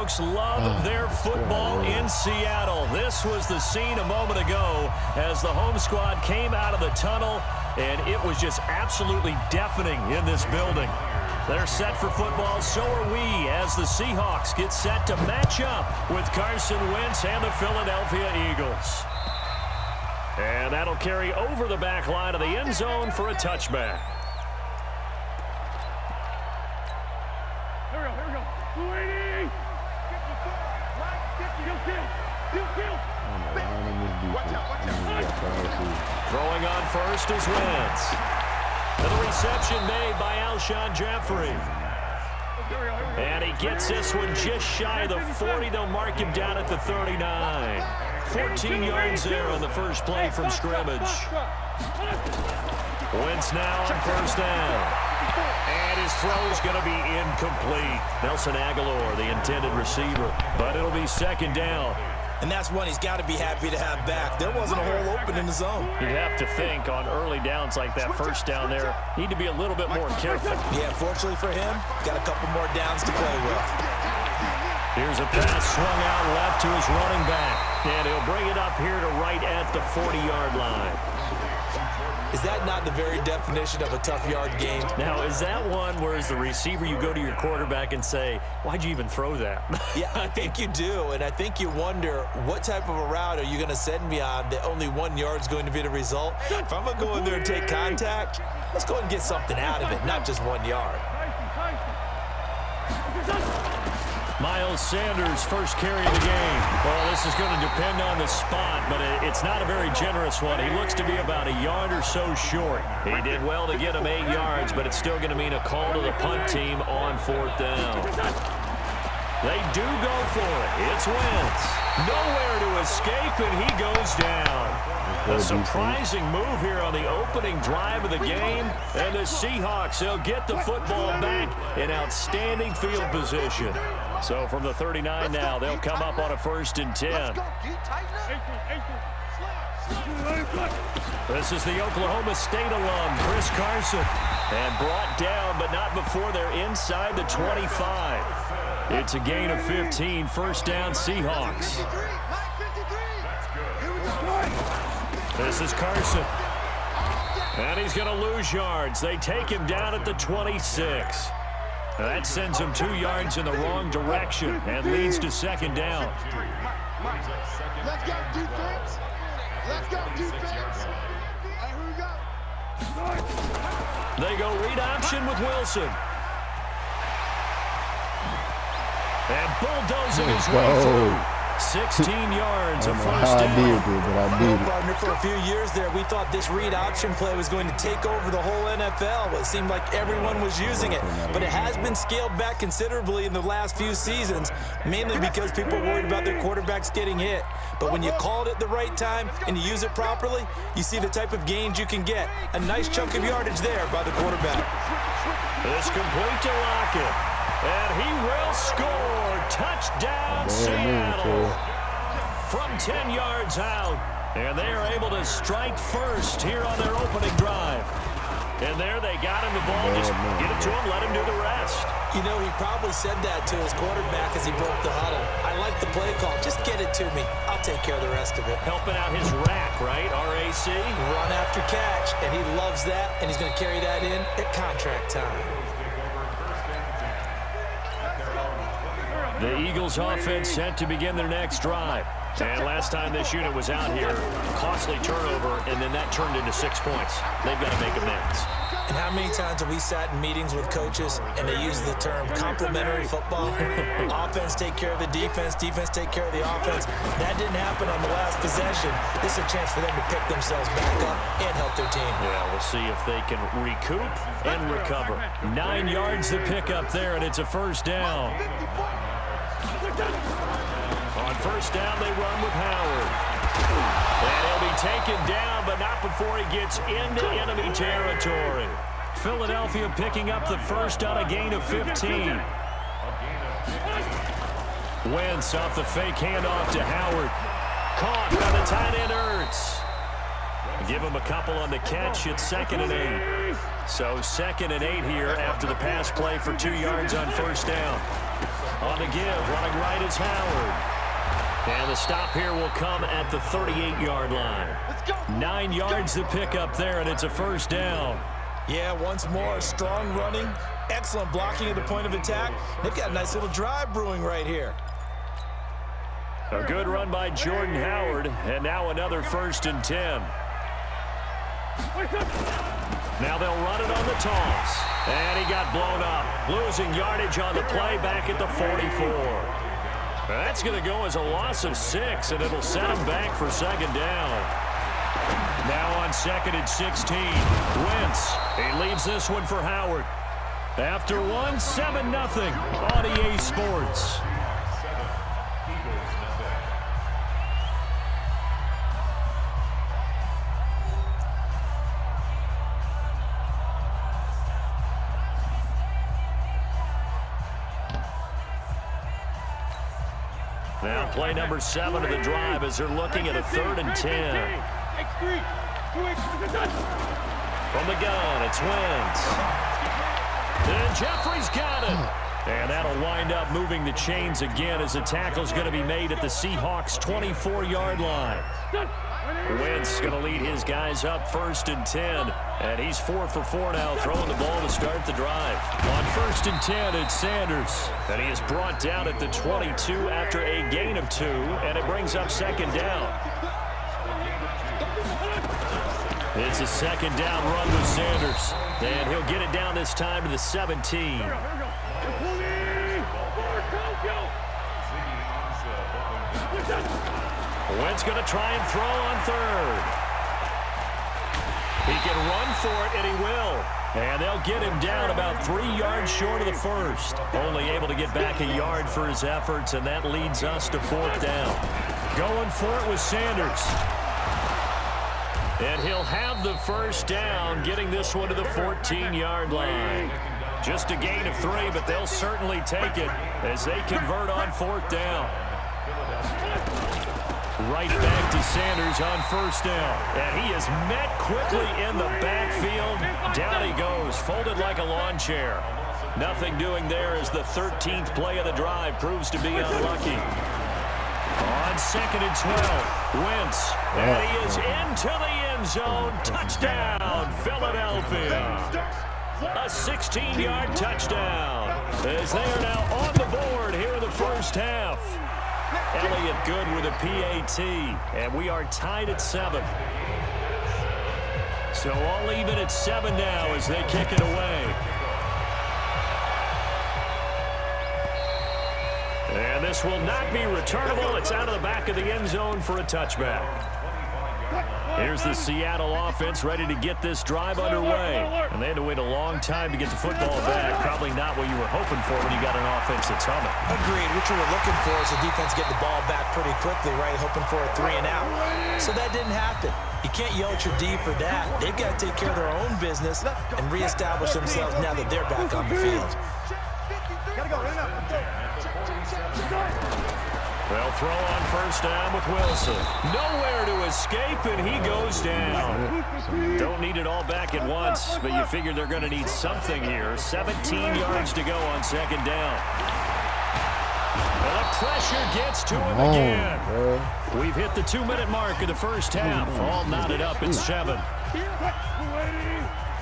folks love their football in Seattle. This was the scene a moment ago as the home squad came out of the tunnel, and it was just absolutely deafening in this building. They're set for football, so are we, as the Seahawks get set to match up with Carson Wentz and the Philadelphia Eagles. And that'll carry over the back line of the end zone for a touchback. Throwing on first is Wentz. And the reception made by Alshon Jeffrey. And he gets this one just shy of the 40. They'll mark him down at the 39. 14 yards there on the first play from scrimmage. Wentz now on first down. And his throw's going to be incomplete. Nelson Aguilar, the intended receiver. But it'll be second down. And that's one he's got to be happy to have back. There wasn't a hole open in the zone. You'd have to think on early downs like that first down there, need to be a little bit more careful. Yeah, fortunately for him, got a couple more downs to play with. Here's a pass swung out left to his running back. And he'll bring it up here to right at the 40-yard line. Is that not the very definition of a tough yard game? Now, is that one where as the receiver you go to your quarterback and say, why'd you even throw that? Yeah, I think you do, and I think you wonder what type of a route are you going to send me on that only 1 yard's going to be the result? If I'm going to go in there and take contact, let's go and get something out of it, not just 1 yard. Miles Sanders' first carry of the game. Well, this is going to depend on the spot, but it's not a very generous one. He looks to be about a yard or so short. He did well to get him 8 yards, but it's still going to mean a call to the punt team on fourth down. They do go for it. It's Wentz. Nowhere to escape, and he goes down. A surprising move here on the opening drive of the game, and the Seahawks, they'll get the football back in outstanding field position. So from the 39 now, they'll come up on a 1st and 10. This is the Oklahoma State alum, Chris Carson. And brought down, but not before they're inside the 25. It's a gain of 15, first down Seahawks. This is Carson. And he's going to lose yards. They take him down at the 26. That sends him 2 yards in the wrong direction and leads to second down. Let's go defense. Let's go defense. They go read option with Wilson. And bulldozing his way through. 16 yards of first down. Partner, for a few years there, we thought this read option play was going to take over the whole NFL. It seemed like everyone was using it, but it has been scaled back considerably in the last few seasons, mainly because people are worried about their quarterbacks getting hit. But when you call it at the right time and you use it properly, you see the type of gains you can get. A nice chunk of yardage there by the quarterback. This complete to Lockett. And he will score. Touchdown, Seattle. From 10 yards out. And they are able to strike first here on their opening drive. And there they got him the ball. Just get it to him, let him do the rest. You know, he probably said that to his quarterback as he broke the huddle. I like the play call. Just get it to me. I'll take care of the rest of it. Helping out his rack, right? RAC. Run after catch. And he loves that. And he's going to carry that in at contract time. The Eagles offense set to begin their next drive. And last time this unit was out here, costly turnover, and then that turned into 6 points. They've got to make amends. And how many times have we sat in meetings with coaches and they use the term complementary football? Offense take care of the defense, defense take care of the offense. That didn't happen on the last possession. This is a chance for them to pick themselves back up and help their team. Yeah, we'll see if they can recoup and recover. 9 yards to pick up there, and it's a first down. On first down, they run with Howard. And he'll be taken down, but not before he gets into enemy territory. Philadelphia picking up the first on a gain of 15. Wentz off the fake handoff to Howard. Caught by the tight end Ertz. Give him a couple on the catch. It's 2nd and 8. So 2nd and 8 here after the pass play for 2 yards on first down. On the give, running right is Howard. And the stop here will come at the 38-yard line. 9 yards to pick up there, and it's a first down. Yeah, once more, strong running, excellent blocking at the point of attack. They've got a nice little drive brewing right here. A good run by Jordan Howard, and now another 1st and 10. Now they'll run it on the toss. And he got blown up. Losing yardage on the play back at the 44. That's going to go as a loss of 6, and it'll set him back for 2nd down. Now on 2nd and 16. Wentz. He leaves this one for Howard. After 7-0 on EA Sports. Now play number 7 of the drive as they're looking at a 3rd and 10. From the gun, it's Wentz. And Jeffrey's got it. And that'll wind up moving the chains again as the tackle's going to be made at the Seahawks' 24-yard line. Wentz going to lead his guys up 1st and 10. And he's 4 for 4 now, throwing the ball to start the drive. On 1st and 10, it's Sanders. And he is brought down at the 22 after a gain of 2. And it brings up 2nd down. It's a 2nd down run with Sanders. And he'll get it down this time to the 17. Wentz going to try and throw on 3rd. He can run for it, and he will. And they'll get him down about 3 yards short of the 1st. Only able to get back a yard for his efforts, and that leads us to 4th down. Going for it with Sanders. And he'll have the 1st down, getting this one to the 14-yard line. Just a gain of 3, but they'll certainly take it as they convert on 4th down. Right back to Sanders on 1st down. And he is met quickly in the backfield. Down he goes, folded like a lawn chair. Nothing doing there as the 13th play of the drive proves to be unlucky. On 2nd and 12, Wentz. And he is into the end zone. Touchdown, Philadelphia. A 16-yard touchdown as they are now on the board here in the 1st half. Elliott good with a PAT, and we are tied at 7. So all even at 7 now as they kick it away. And this will not be returnable. It's out of the back of the end zone for a touchback. Here's the Seattle offense ready to get this drive underway. And they had to wait a long time to get the football back. Probably not what you were hoping for when you got an offense that's humming. Agreed. What you were looking for is the defense getting the ball back pretty quickly, right? Hoping for a 3 and out. So that didn't happen. You can't yell at your D for that. They've got to take care of their own business and reestablish themselves now that they're back on the field. They'll throw on 1st down with Wilson. Nowhere to escape, and he goes down. Don't need it all back at once, but you figure they're going to need something here. 17 yards to go on 2nd down. And the pressure gets to him again. We've hit the 2-minute mark of the 1st half. All knotted up at 7.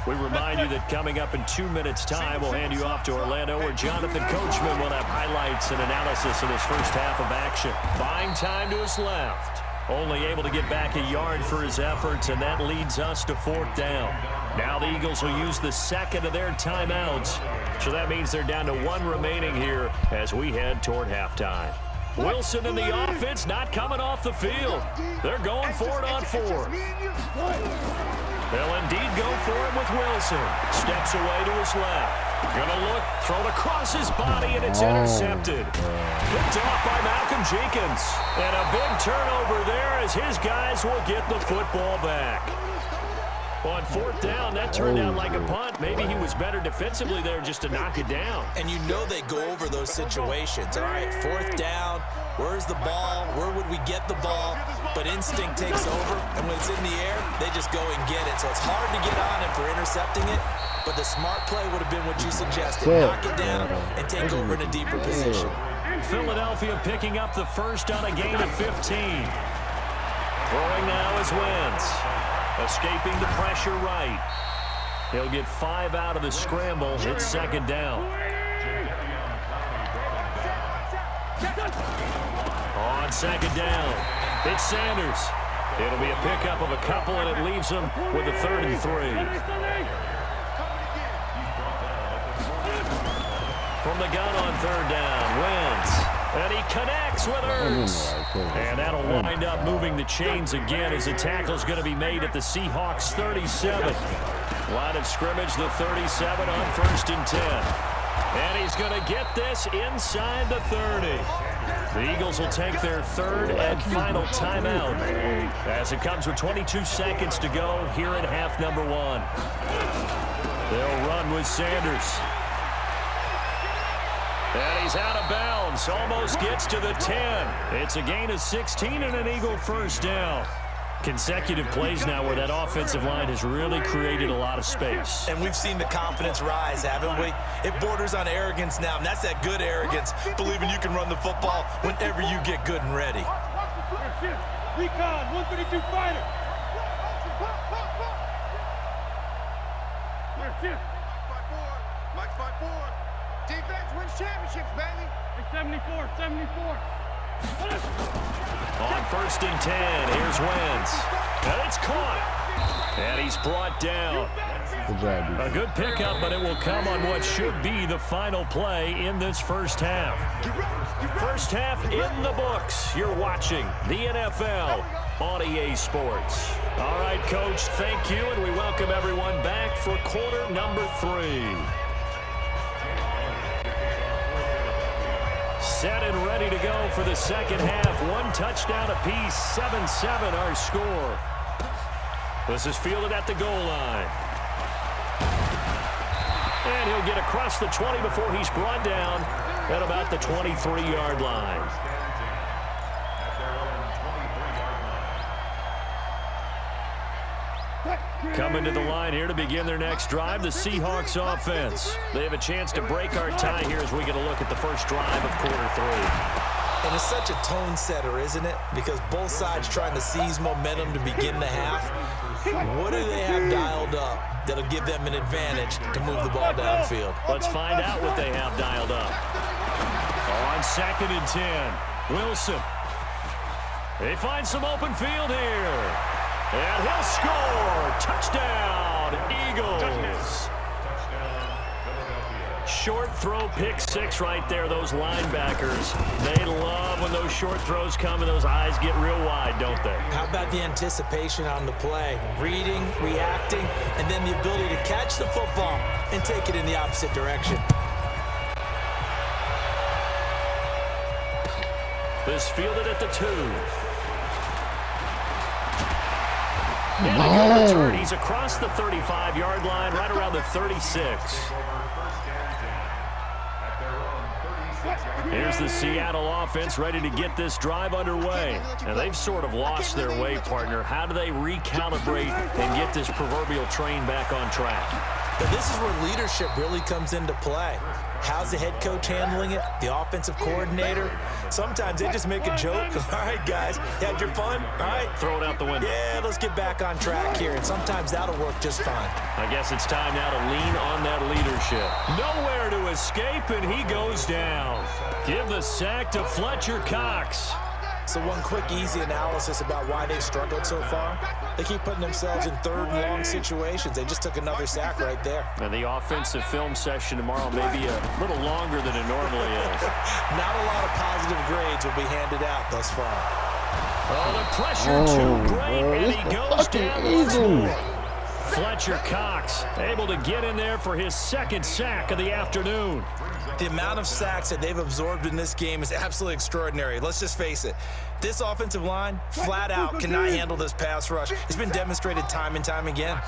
We remind you that coming up in 2 minutes' time, we'll hand you off to Orlando, where Jonathan Coachman will have highlights and analysis of this 1st half of action. Buying time to his left. Only able to get back a yard for his efforts, and that leads us to 4th down. Now the Eagles will use the 2nd of their timeouts. So that means they're down to 1 remaining here as we head toward halftime. Wilson and the offense not coming off the field. They're going for it on 4th. They'll indeed go for it with Wilson. Steps away to his left. Gonna look, thrown across his body, and it's intercepted. Picked off by Malcolm Jenkins. And a big turnover there as his guys will get the football back. On 4th down, that turned out like a punt. Maybe he was better defensively there just to knock it down. And you know they go over those situations. All right, 4th down, where's the ball? Where would we get the ball? But instinct takes over, and when it's in the air, they just go and get it. So it's hard to get on him for intercepting it, but the smart play would have been what you suggested. Knock it down and take over in a deeper position. Philadelphia picking up the first on a gain of 15. Throwing now is Wentz. Escaping the pressure right. He'll get 5 out of the scramble. It's second down. On second down, it's Sanders. It'll be a pickup of a couple, and it leaves him with a 3rd and 3. From the gun on 3rd down, Wentz. And he connects with Ertz. And that'll wind up moving the chains again as the tackle's going to be made at the Seahawks 37. Line of scrimmage, the 37 on 1st and 10. And he's going to get this inside the 30. The Eagles will take their 3rd and final timeout as it comes with 22 seconds to go here in half number 1. They'll run with Sanders. And he's out of bounds. Almost gets to the 10. It's a gain of 16 and an Eagle first down. Consecutive plays now where that offensive line has really created a lot of space. And we've seen the confidence rise, haven't we? It borders on arrogance now, and that's that good arrogance, believing you can run the football whenever you get good and ready. Recon, 132 fighter. Mike 5-4. Defense wins championships, baby. 74. On 1st and 10, here's Wentz. And it's caught. And he's brought down. A good pickup, but it will come on what should be the final play in this first half. First half in the books. You're watching the NFL on EA Sports. All right, Coach, thank you, and we welcome everyone back for quarter number 3. Set and ready to go for the second half. 1 touchdown apiece, 7-7 our score. This is fielded at the goal line. And he'll get across the 20 before he's brought down at about the 23-yard line. Coming to the line here to begin their next drive, the Seahawks offense. They have a chance to break our tie here as we get a look at the first drive of quarter 3. And it's such a tone setter, isn't it? Because both sides trying to seize momentum to begin the half. What do they have dialed up that'll give them an advantage to move the ball downfield? Let's find out what they have dialed up. On 2nd and 10, Wilson. They find some open field here. And he'll score. Touchdown, Eagles. Short throw, pick 6 right there, those linebackers. They love when those short throws come and those eyes get real wide, don't they? How about the anticipation on the play? Reading, reacting, and then the ability to catch the football and take it in the opposite direction. This fielded at the 2. And a good return. He's across the 35-yard line, right around the 36. Here's the Seattle offense ready to get this drive underway. And they've sort of lost their way, partner. How do they recalibrate and get this proverbial train back on track? But this is where leadership really comes into play. How's the head coach handling it? The offensive coordinator? Sometimes they just make a joke. All right, guys, you had your fun? All right. Throw it out the window. Yeah, let's get back on track here. And sometimes that'll work just fine. I guess it's time now to lean on that leadership. Nowhere to escape, and he goes down. Give the sack to Fletcher Cox. So one quick, easy analysis about why they've struggled so far. They keep putting themselves in 3rd and long situations. They just took another sack right there. And the offensive film session tomorrow may be a little longer than it normally is. Not a lot of positive grades will be handed out thus far. Oh, the pressure too great, and he goes down once more. Fletcher Cox able to get in there for his 2nd sack of the afternoon. The amount of sacks that they've absorbed in this game is absolutely extraordinary. Let's just face it. This offensive line, flat out, cannot handle this pass rush. It's been demonstrated time and time again.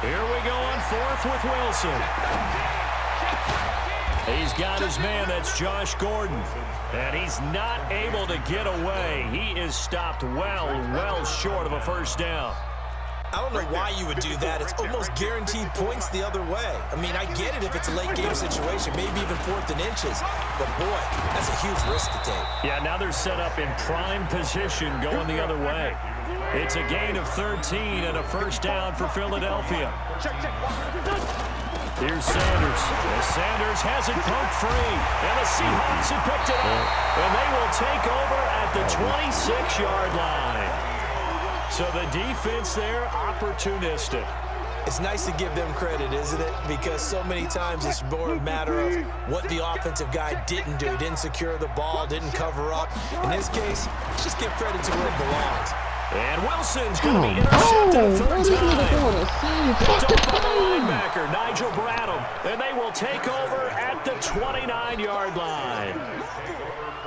Here we go on 4th with Wilson. He's got his man, that's Josh Gordon. And he's not able to get away. He is stopped well short of a first down. I don't know why you would do that. It's almost guaranteed points the other way. I mean, I get it if it's a late game situation, maybe even 4th and inches. But, boy, that's a huge risk to take. Yeah, now they're set up in prime position going the other way. It's a gain of 13 and a first down for Philadelphia. Here's Sanders. And Sanders has it pumped free. And the Seahawks have picked it up. And they will take over at the 26-yard line. So the defense there, opportunistic. It's nice to give them credit, isn't it? Because so many times it's more a matter of what the offensive guy didn't do. Didn't secure the ball, didn't cover up. In this case, let's just give credit to where it belongs. And Wilson's going to be intercepted a third time. Picked up by the linebacker, Nigel Bradham. And they will take over at the 29-yard line.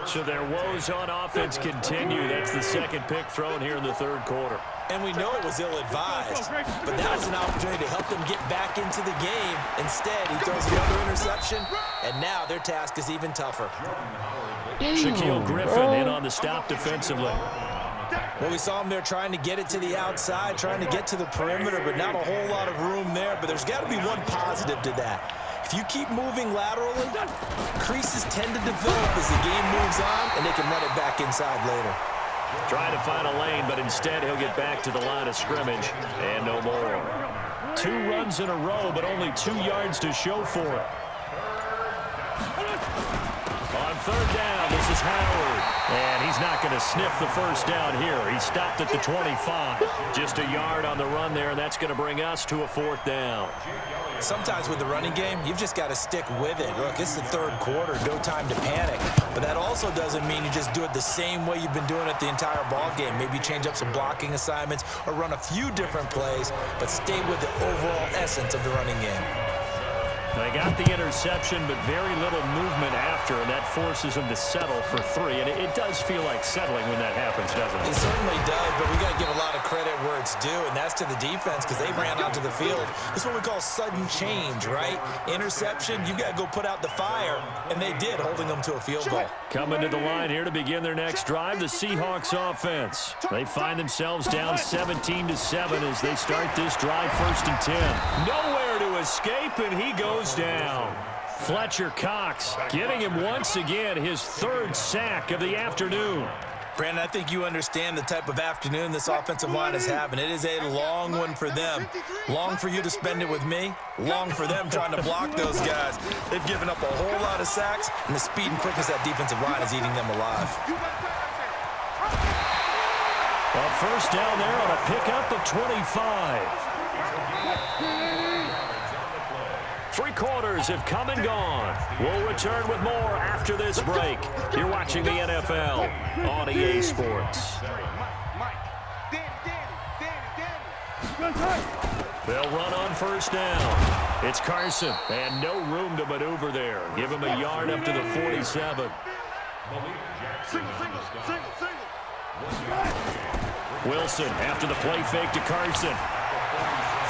So their woes on offense continue. That's the second pick thrown here in the third quarter. And we know it was ill-advised, but that was an opportunity to help them get back into the game. Instead, he throws another interception, and now their task is even tougher. Shaquille Griffin in on the stop defensively. Well, we saw him there trying to get it to the outside, trying to get to the perimeter, but not a whole lot of room there. But there's got to be one positive to that. If you keep moving laterally, creases tend to develop as the game moves on, and they can run it back inside later. Trying to find a lane, but instead he'll get back to the line of scrimmage, and no more. 2 runs in a row, but only 2 yards to show for it. On third down, this is Howard. And he's not going to sniff the first down here. He stopped at the 25. Just a yard on the run there, and that's going to bring us to a 4th down. Sometimes with the running game, you've just got to stick with it. Look, it's the third quarter, no time to panic. But that also doesn't mean you just do it the same way you've been doing it the entire ball game. Maybe change up some blocking assignments or run a few different plays, but stay with the overall essence of the running game. They got the interception, but very little movement after, and that forces them to settle for 3. And it does feel like settling when that happens, doesn't it? It certainly does, but we got to give a lot of credit where it's due, and that's to the defense because they ran onto the field. This is what we call sudden change, right? Interception, you got to go put out the fire, and they did, holding them to a field goal. Coming to the line here to begin their next drive, the Seahawks offense. They find themselves down 17-7 as they start this drive 1st and 10. Nowhere to escape, and he goes down. Fletcher Cox getting him once again his 3rd sack of the afternoon. Brandon, I think you understand the type of afternoon this offensive line is having. It is a long one for them. Long for you to spend it with me. Long for them trying to block those guys. They've given up a whole lot of sacks, and the speed and quickness of that defensive line is eating them alive. A first down there on a pickup of 25. 3 quarters have come and gone. We'll return with more after this break. You're watching the NFL on EA Sports. They'll run on first down. It's Carson, and no room to maneuver there. Give him a yard up to the 47. Wilson after the play fake to Carson.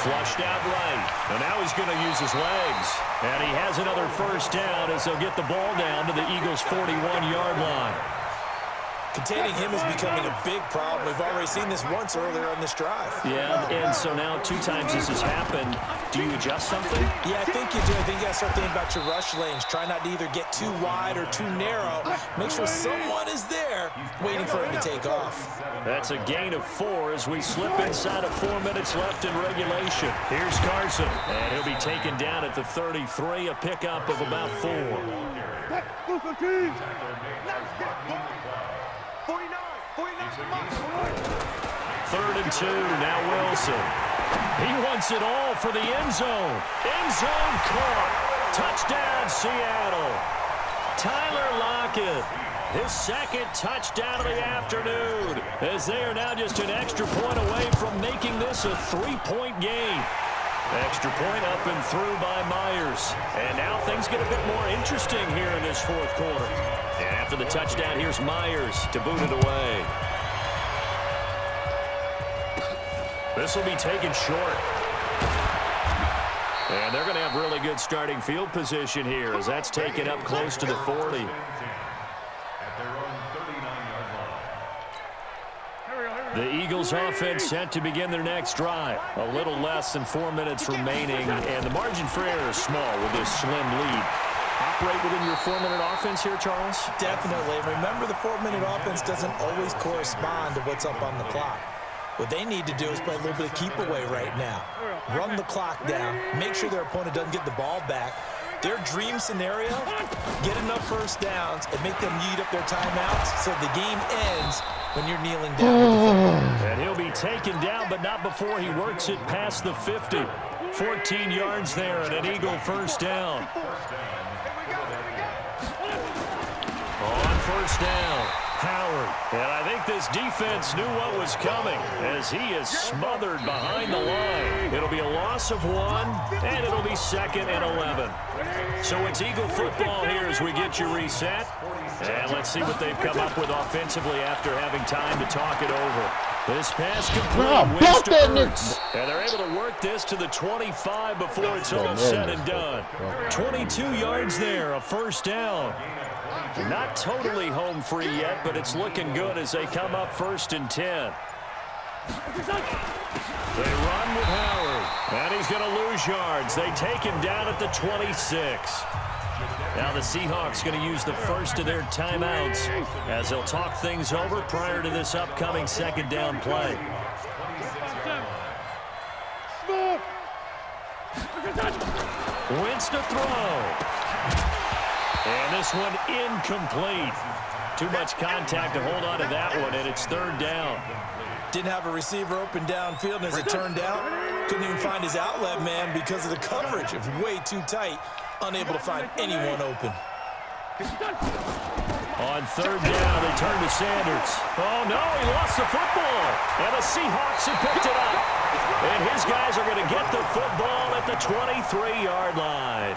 Flushed out right, and now he's going to use his legs. And he has another first down as they'll get the ball down to the Eagles' 41-yard line. Containing him is becoming a big problem. We've already seen this once earlier on this drive. Yeah, and so now 2 times this has happened. Do you adjust something? Yeah, I think you do. I think you got to start thinking about your rush lanes. Try not to either get too wide or too narrow. Make sure someone is there waiting for him to take off. That's a gain of 4 as we slip inside of 4 minutes left in regulation. Here's Carson, and he'll be taken down at the 33, a pickup of about 4. 3rd and 2, now Wilson. He wants it all for the end zone. End zone caught. Touchdown, Seattle. Tyler Lockett, his 2nd touchdown of the afternoon, as they are now just an extra point away from making this a 3-point game. Extra point up and through by Myers. And now things get a bit more interesting here in this 4th quarter. And after the touchdown, here's Myers to boot it away. This will be taken short. And they're going to have really good starting field position here as that's taken up close to the 40. The Eagles offense set to begin their next drive. A little less than 4 minutes remaining, and the margin for error is small with this slim lead. Operate within your 4-minute offense here, Charles? Definitely. Remember, the 4-minute offense doesn't always correspond to what's up on the clock. What they need to do is play a little bit of keep away right now. Run the clock down. Make sure their opponent doesn't get the ball back. Their dream scenario, get enough first downs and make them eat up their timeouts so the game ends when you're kneeling down with the football. And he'll be taken down, but not before he works it past the 50. 14 yards there and an Eagle first down. On first down, Howard. And I think this defense knew what was coming as he is smothered behind the line. It'll be a loss of 1, and it'll be 2nd and 11. So it's Eagle football here as we get you reset. And let's see what they've come up with offensively after having time to talk it over. This pass complete, Winston, and they're able to work this to the 25 before it's all said and done. 22 yards there, a first down. Not totally home free yet, but it's looking good as they come up 1st and 10. They run with Howard, and he's going to lose yards. They take him down at the 26. Now the Seahawks going to use the first of their timeouts as they'll talk things over prior to this upcoming 2nd down play. Wins to throw. And this one incomplete. Too much contact to hold on to that one, and it's 3rd down. Didn't have a receiver open downfield, and as it turned out, couldn't even find his outlet man because of the coverage. It was way too tight, unable to find anyone open. On 3rd down, they turn to Sanders. Oh, no, he lost the football. And the Seahawks have picked it up. And his guys are going to get the football at the 23-yard line.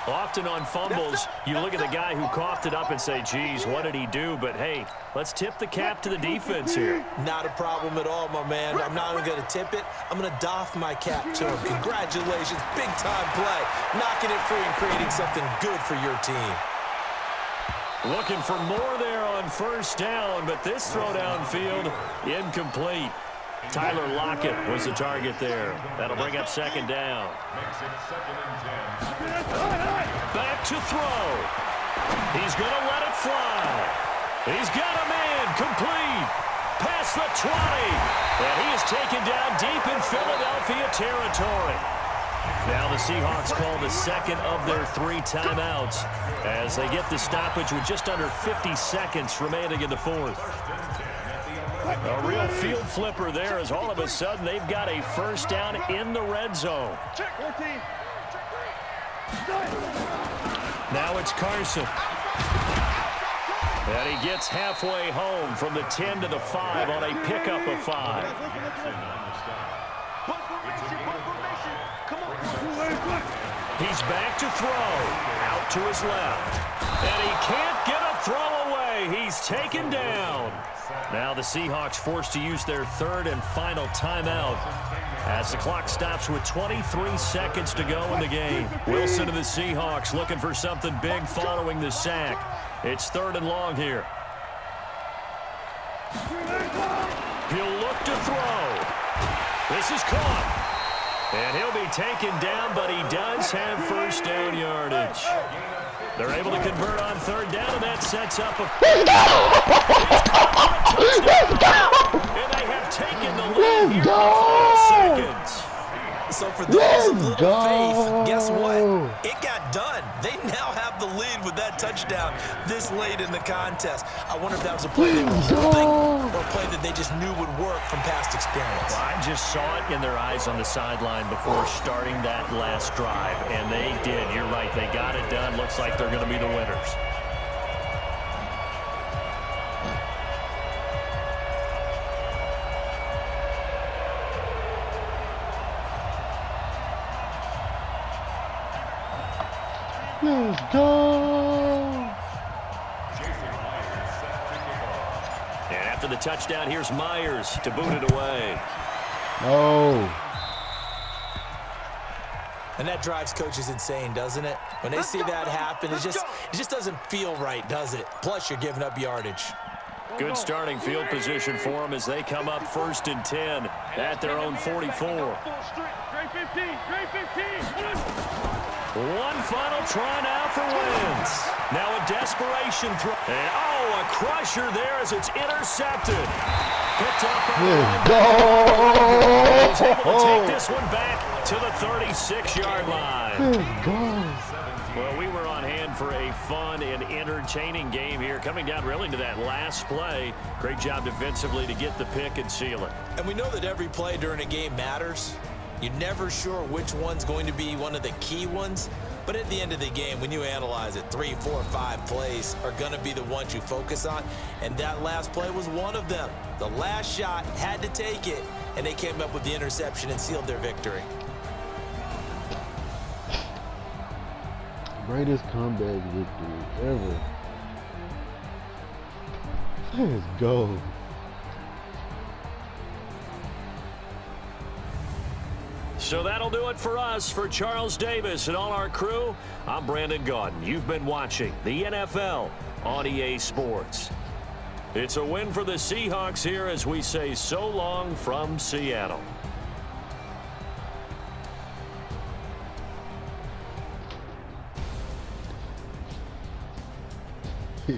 Often on fumbles, you look at the guy who coughed it up and say, geez, what did he do? But, hey, let's tip the cap to the defense here. Not a problem at all, my man. I'm not even going to tip it. I'm going to doff my cap to him. Congratulations. Big-time play. Knocking it free and creating something good for your team. Looking for more there on 1st down, but this throw downfield, incomplete. Tyler Lockett was the target there. That'll bring up 2nd down. Back to throw. He's going to let it fly. He's got a man complete. Past the 20. And he is taken down deep in Philadelphia territory. Now the Seahawks call the 2nd of their 3 timeouts as they get the stoppage with just under 50 seconds remaining in the 4th. A real field flipper there as all of a sudden they've got a first down in the red zone. Now it's Carson. And he gets halfway home from the 10 to the 5 on a pickup of 5. He's back to throw. Out to his left. And he can't get a throw away. He's taken down. Now the Seahawks forced to use their 3rd and final timeout as the clock stops with 23 seconds to go in the game. Wilson and the Seahawks looking for something big following the sack. It's 3rd and long here. He'll look to throw. This is caught. And he'll be taken down, but he does have first down yardage. They're able to convert on 3rd down, and that sets up a touchdown. And they have taken the lead here in 4 seconds. So for those of little faith, guess what? It got done. They now have the lead with that touchdown this late in the contest. I wonder if that was a play they were holding or a play that they just knew would work from past experience. Well, I just saw it in their eyes on the sideline before starting that last drive, and they did. You're right. They got it done. Looks like they're going to be the winners. Let's go! And after the touchdown, here's Myers to boot it away. No. And that drives coaches insane, doesn't it? When they see that happen, it just doesn't feel right, does it? Plus, you're giving up yardage. Good starting field position for them as they come up 1st and 10 at their own 44. One final try now for Wentz. Now a desperation throw. And a crusher there as it's intercepted. Picked up. Let's go! He's able to take this one back to the 36-yard line. Let's go! Well, we were on hand for a fun and entertaining game here, coming down really to that last play. Great job defensively to get the pick and seal it. And we know that every play during a game matters. You're never sure which one's going to be one of the key ones. But at the end of the game, when you analyze it, 3, 4, 5 plays are going to be the ones you focus on. And that last play was one of them. The last shot had to take it, and they came up with the interception and sealed their victory. Greatest comeback victory ever. Let's go. So that'll do it for us. For Charles Davis and all our crew, I'm Brandon Gaudin. You've been watching the NFL on EA Sports. It's a win for the Seahawks here as we say so long from Seattle. Yeah.